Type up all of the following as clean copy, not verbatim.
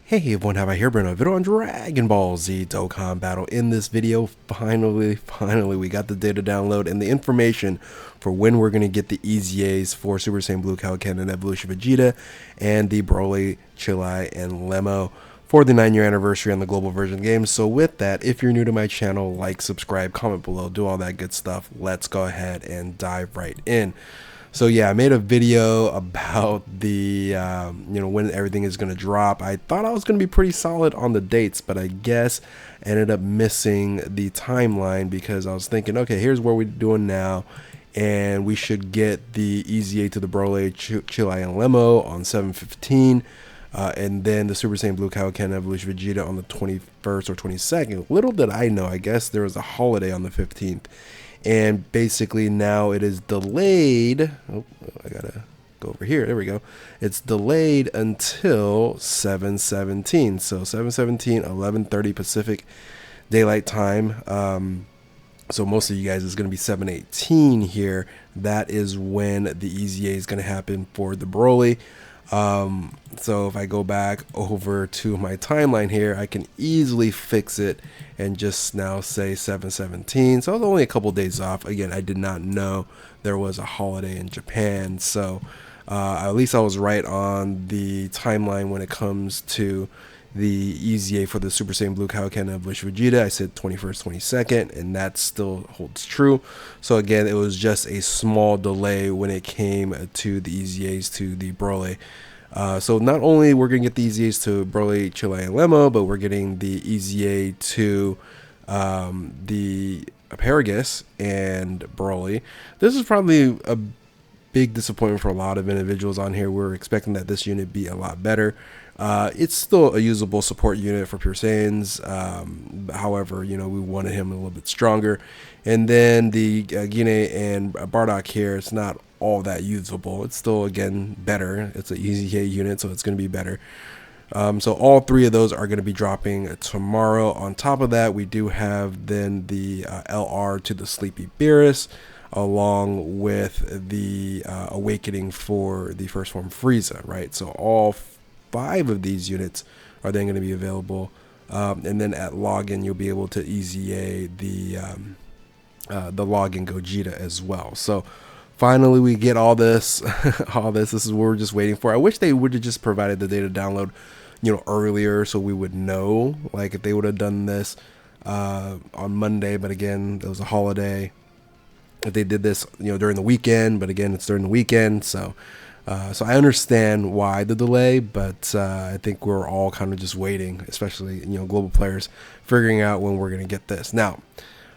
Hey everyone, how about here, bringing a video on Dragon Ball Z Dokkan Battle. In this video, finally, we got the data download and the information for when we're going to get the EZAs for Super Saiyan Blue Kaioken and Evolution Vegeta, and the BROLY, CHEELAI, and LEMO for the 9-year anniversary on the global version game. So with that, if you're new to my channel, like, subscribe, comment below, do all that good stuff. Let's go ahead and dive right in. So yeah, I made a video about the when everything is going to drop. I thought I was going to be pretty solid on the dates, but I guess I ended up missing the timeline because I was thinking, okay, here's where we're doing now, and we should get the EZA to the BROLY, CHEELAI, and LEMO on 7/15, and then the Super Saiyan Blue Kaioken Evolution Vegeta on the 21st or 22nd. Little did I know, I guess there was a holiday on the 15th. And basically now it is delayed. Oh, I gotta go over here. There we go. It's delayed until 7/17. So 7/17, 11:30 Pacific Daylight Time. So most of you guys is going to be 7/18 here. That is when the EZA is going to happen for the BROLY. So if I go back over to my timeline here, I can easily fix it and just now say 7/17. So I was only a couple days off. Again, I did not know there was a holiday in Japan, so at least I was right on the timeline when it comes to the EZA for the Super Saiyan Blue Kaioken and Evolution Vegeta. I said 21st, 22nd, and that still holds true. So again, it was just a small delay when it came to the EZAs to the BROLY. So not only we're going to get the EZAs to BROLY, CHEELAI, and LEMO, but we're getting the EZA to the Asparagus and BROLY. This is probably a big disappointment for a lot of individuals on here. We're expecting that this unit be a lot better. It's still a usable support unit for Pure Saiyans. However, we wanted him a little bit stronger. And then the Gine and Bardock here, it's not all that usable. It's still, again, better. It's an EZA unit, so it's going to be better. So all three of those are going to be dropping tomorrow. On top of that, we do have then the LR to the Sleepy Beerus, along with the Awakening for the first form Frieza, right? So all 5 of these units are then going to be available, and then at login you'll be able to EZA the login Gogeta as well. So finally we get all this. This is what we're just waiting for. I wish they would have just provided the data download earlier, so we would know, like if they would have done this on Monday, but again there was a holiday. If they did this during the weekend, but again it's during the weekend, so I understand why the delay, but I think we're all kind of just waiting, especially global players, figuring out when we're going to get this. Now,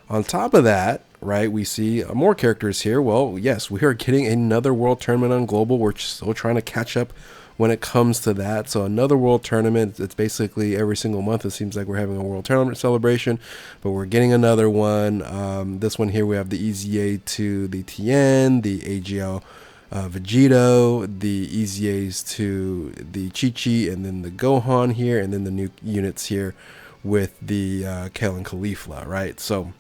on top of that, right, we see more characters here. Well, yes, we are getting another world tournament on global. We're still trying to catch up when it comes to that. So another world tournament. It's basically every single month it seems like we're having a world tournament celebration, but we're getting another one. This one here, we have the EZA to the Tien, the AGL Vegito, the EZAs to the Chi-Chi, and then the Gohan here, and then the new units here with the Kale and Caulifla, right? So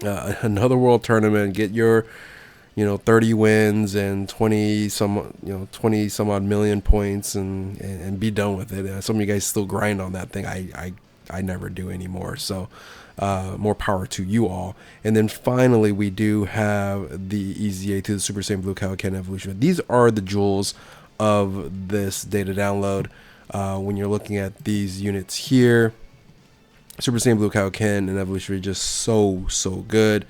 another world tournament. Get your 30 wins and 20 some odd million points and be done with it. Some of you guys still grind on that thing. I never do anymore. So more power to you all. And then finally we do have the EZA to the Super Saiyan Blue Kaioken Evolution. These are the jewels of this data download. When you're looking at these units here, Super Saiyan Blue Kaioken and Evolution are just so good.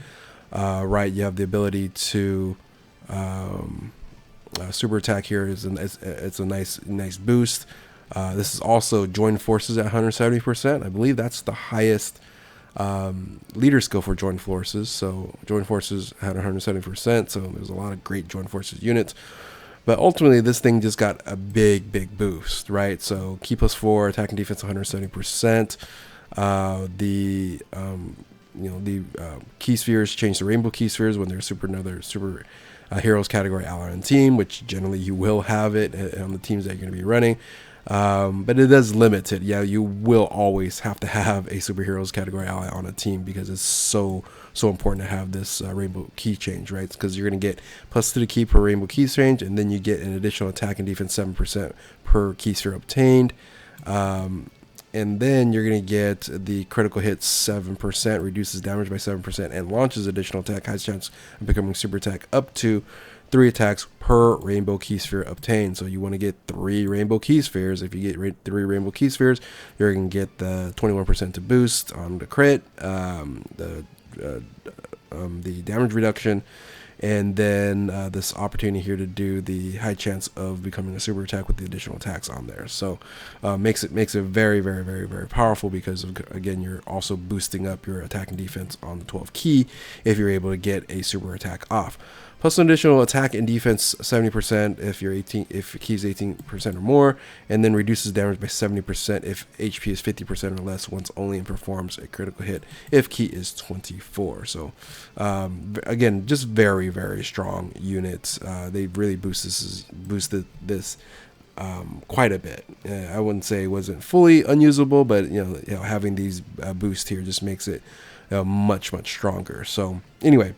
Right, you have the ability to super attack here. It's a nice boost. This is also join forces at 170%. I believe that's the highest leader skill for join forces. So join forces had 170%. So there's a lot of great join forces units. But ultimately, this thing just got a big boost, right? So key +4, attack and defense 170%. The key spheres change to rainbow key spheres when there's another super heroes category ally on team, which generally you will have it on the teams that you're going to be running. But it does limit it. Yeah, you will always have to have a superheroes category ally on a team because it's so important to have this rainbow key change, right? Because you're going to get +2 to key per rainbow key change, and then you get an additional attack and defense 7% per key sphere obtained. And then you're going to get the critical hit 7%, reduces damage by 7%, and launches additional attack, high chance of becoming super attack up to 3 attacks per rainbow key sphere obtained. So you want to get 3 rainbow key spheres. If you get 3 rainbow key spheres, you're going to get the 21% to boost on the crit, the damage reduction, and then this opportunity here to do the high chance of becoming a super attack with the additional attacks on there. So makes it very, very, very, very powerful, because of, again, you're also boosting up your attack and defense on the 12 key if you're able to get a super attack off. Plus an additional attack and defense 70% if key is 18% or more, and then reduces damage by 70% if HP is 50% or less once only, and performs a critical hit if key is 24. So again, just very, very strong units. They really boosted this quite a bit. I wouldn't say it wasn't fully unusable, but having these boosts here just makes it much, much stronger. So anyway.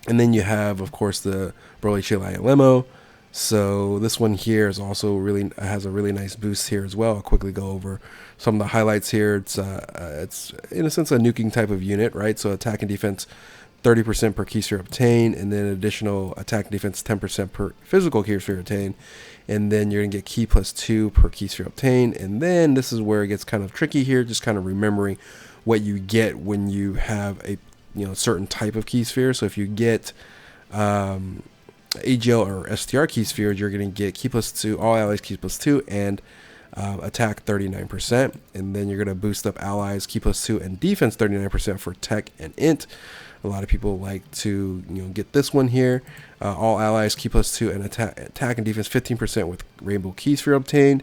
And then you have, of course, the BROLY, CHEELAI, and LEMO. So this one here is also has a really nice boost here as well. I'll quickly go over some of the highlights here. It's in a sense a nuking type of unit, right? So attack and defense 30% per key sphere obtained, and then additional attack and defense 10% per physical key sphere obtained. And then you're gonna get key +2 per key sphere obtained. And then this is where it gets kind of tricky here, just kind of remembering what you get when you have a certain type of key sphere. So if you get AGL or STR key spheres, you're going to get key +2, all allies key +2, and attack 39%. And then you're going to boost up allies key +2 and defense 39% for tech and int. A lot of people like to get this one here. All allies key +2 and attack and defense 15% with rainbow key sphere obtained.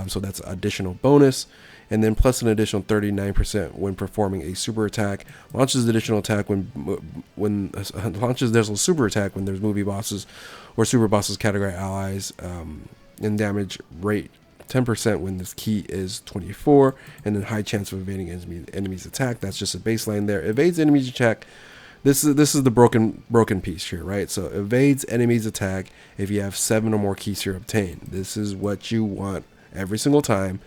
So that's additional bonus. And then plus an additional 39% when performing a super attack. Launches additional attack when launches there's a super attack when there's movie bosses or super bosses category allies. And damage rate 10% when this key is 24, and then high chance of evading enemies attack. That's just a baseline there. Evades enemies attack. This is the broken piece here, right? So evades enemies attack if you have 7 or more key sphere obtained. This is what you want every single time.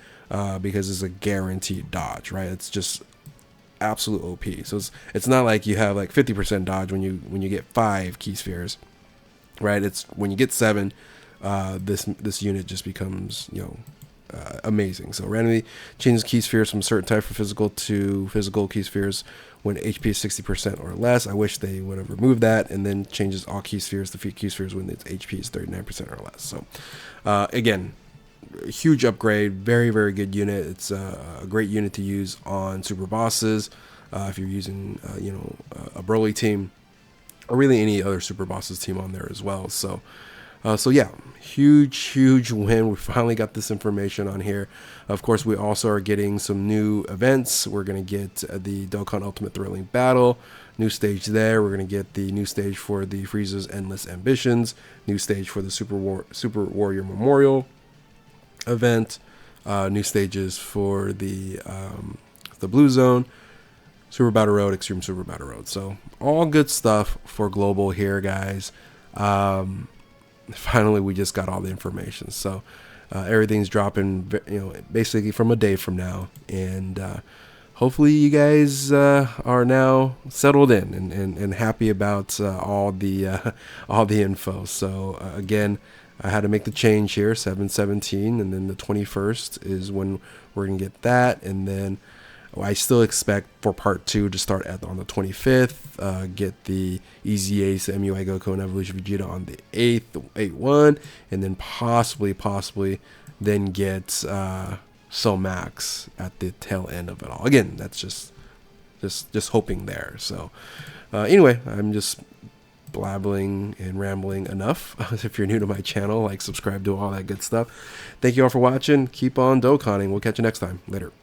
Because it's a guaranteed dodge, right? It's just absolute OP. So it's not like you have like 50% dodge when you get 5 key spheres, right? It's when you get 7, this unit just becomes amazing. So randomly changes key spheres from certain type for physical to physical key spheres when HP is 60% or less. I wish they would have removed that. And then changes all key spheres to key spheres when its HP is 39% or less. So again, huge upgrade, very, very good unit. It's a great unit to use on super bosses if you're using a BROLY team, or really any other super bosses team on there as well. So yeah, huge win. We finally got this information on here. Of course, we also are getting some new events. We're going to get the Dokkan Ultimate Thrilling Battle, new stage there. We're going to get the new stage for the Frieza's Endless Ambitions, new stage for the Super Warrior Memorial event, new stages for the Blue Zone, Super Battle Road, Extreme Super Battle Road. So all good stuff for global here, guys. Finally, we just got all the information. So everything's dropping, basically from a day from now, and hopefully you guys are now settled in and happy about all the info. So again, I had to make the change here, 7/17, and then the 21st is when we're going to get that. And then I still expect for part 2 to start on the 25th, get the EZA, MUI Goku, and Evolution Vegeta on the 8th, 8/1, and then possibly then get Soul Max at the tail end of it all. Again, that's just hoping there. So anyway, I'm just blabbling and rambling enough. If you're new to my channel, like, subscribe, do all that good stuff. Thank you all for watching. Keep on Dokkaning. We'll catch you next time. Later.